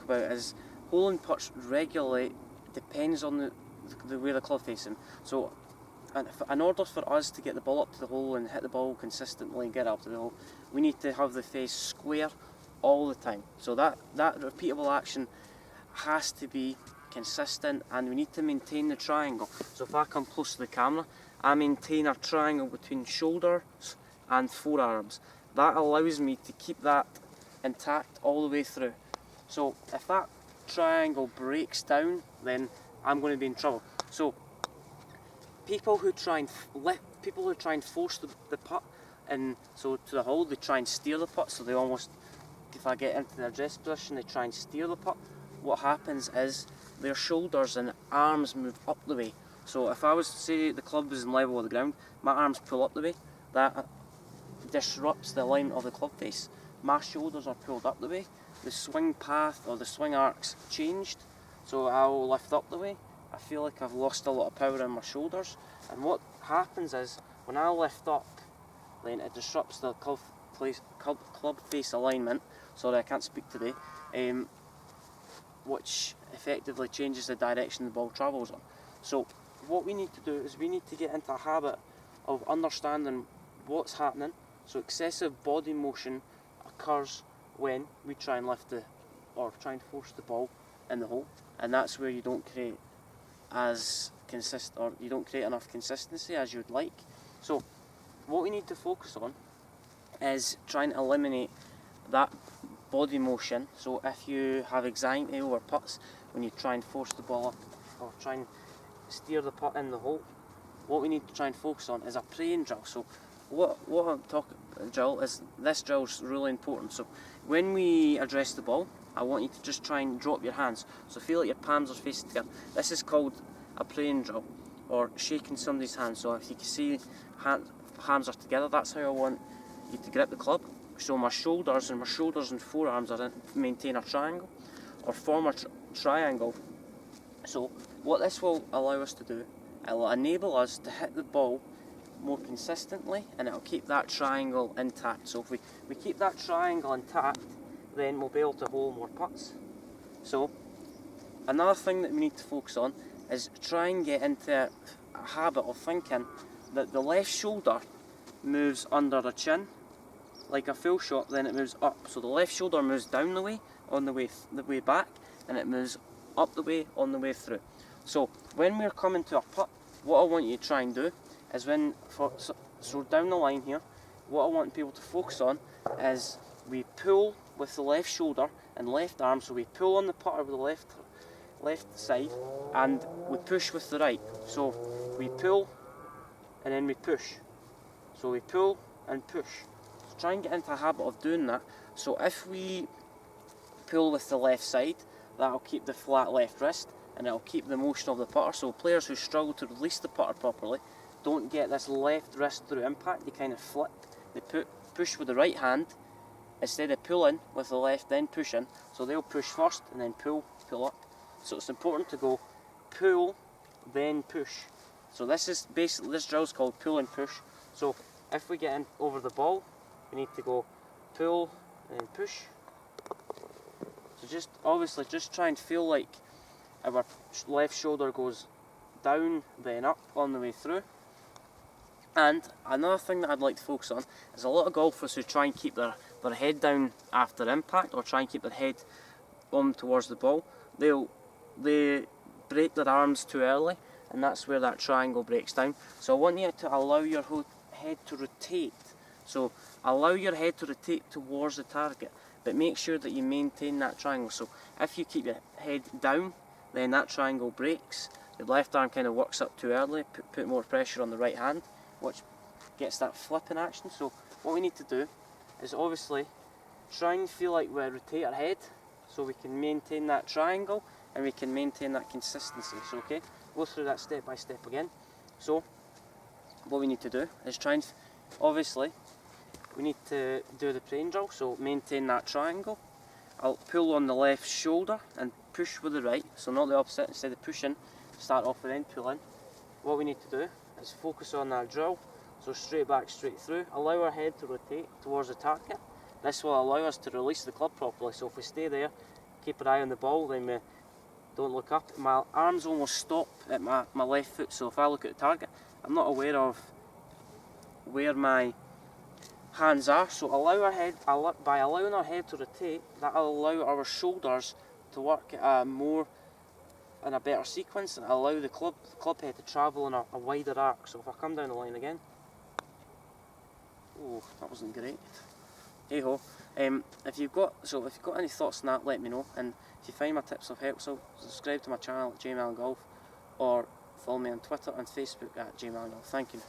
about is holding putts regularly depends on the way the club facing. So in order for us to get the ball up to the hole and hit the ball consistently and get up to the hole, we need to have the face square all the time. So that repeatable action has to be consistent, and we need to maintain the triangle. So if I come close to the camera, I maintain a triangle between shoulders and forearms. That allows me to keep that intact all the way through. So if that triangle breaks down, then I'm going to be in trouble. So people who try and force the putt and so to the hole, they try and steer the putt. So they almost, if I get into the address position, they try and steer the putt. What happens is their shoulders and arms move up the way. So if I was to say the club is in level with the ground, my arms pull up the way. That disrupts the alignment of the club face. My shoulders are pulled up the way. The swing path or the swing arc's changed, so I'll lift up the way. I feel like I've lost a lot of power in my shoulders, and what happens is when I lift up, then it disrupts the club face alignment. Sorry, I can't speak today. Which effectively changes the direction the ball travels on. So what we need to do is we need to get into a habit of understanding what's happening. So excessive body motion occurs when we try and lift or try and force the ball in the hole, and that's where you don't create you don't create enough consistency as you would like. So what we need to focus on is trying to eliminate that body motion. So if you have anxiety over putts when you try and force the ball up or try and steer the putt in the hole, what we need to try and focus on is a praying drill. So what I'm talking drill is, this drill is really important. So when we address the ball, I want you to just try and drop your hands. So feel like your palms are facing together. This is called a praying drill, or shaking somebody's hand. So if you can see hands are together, that's how I want you to grip the club. So my shoulders and forearms maintain a triangle, or form a triangle. So what this will allow us to do, it will enable us to hit the ball more consistently, and it will keep that triangle intact. So if we keep that triangle intact, then we'll be able to hole more putts. So another thing that we need to focus on is try and get into a habit of thinking that the left shoulder moves under the chin like a full shot, then it moves up. So the left shoulder moves down the way on the way back, and it moves up the way on the way through. So when we're coming to a putt, what I want you to try and do is so down the line here, what I want people to focus on is we pull with the left shoulder and left arm. So we pull on the putter with the left side, and we push with the right. So we pull and then we push. So we pull and push. So try and get into a habit of doing that. So if we pull with the left side, that'll keep the flat left wrist, and it'll keep the motion of the putter. So players who struggle to release the putter properly don't get this left wrist through impact. They kind of flip. They push with the right hand instead of pulling with the left, then pushing. So they'll push first and then pull up. So it's important to go pull, then push. So this drill is called pull and push. So if we get in over the ball, we need to go pull and then push. So obviously just try and feel like our left shoulder goes down, then up on the way through. And another thing that I'd like to focus on is a lot of golfers who try and keep their head down after impact, or try and keep their head on towards the ball. They break their arms too early, and that's where that triangle breaks down. So I want you to allow your head to rotate. So allow your head to rotate towards the target, but make sure that you maintain that triangle. So if you keep your head down, then that triangle breaks. The left arm kind of works up too early, put more pressure on the right hand, which gets that flipping action. So what we need to do is obviously try and feel like we rotate our head so we can maintain that triangle and we can maintain that consistency. So okay, go through that step by step again. So what we need to do is obviously we need to do the praying drill, so maintain that triangle. I'll pull on the left shoulder and push with the right, so not the opposite. Instead of pushing, start off and then pull in. What we need to do is focus on that drill, so straight back, straight through. Allow our head to rotate towards the target. This will allow us to release the club properly. So if we stay there, keep an eye on the ball, then we don't look up. My arms almost stop at my left foot, so if I look at the target, I'm not aware of where my hands are. So allow our head, by allowing our head to rotate, that'll allow our shoulders to work at in a better sequence, and allow the club head to travel in a wider arc. So if I come down the line again, oh, that wasn't great. Hey ho. If you've got any thoughts on that, let me know. And if you find my tips of help, so subscribe to my channel at Allan Golf, or follow me on Twitter and Facebook at Allan Golf. Thank you.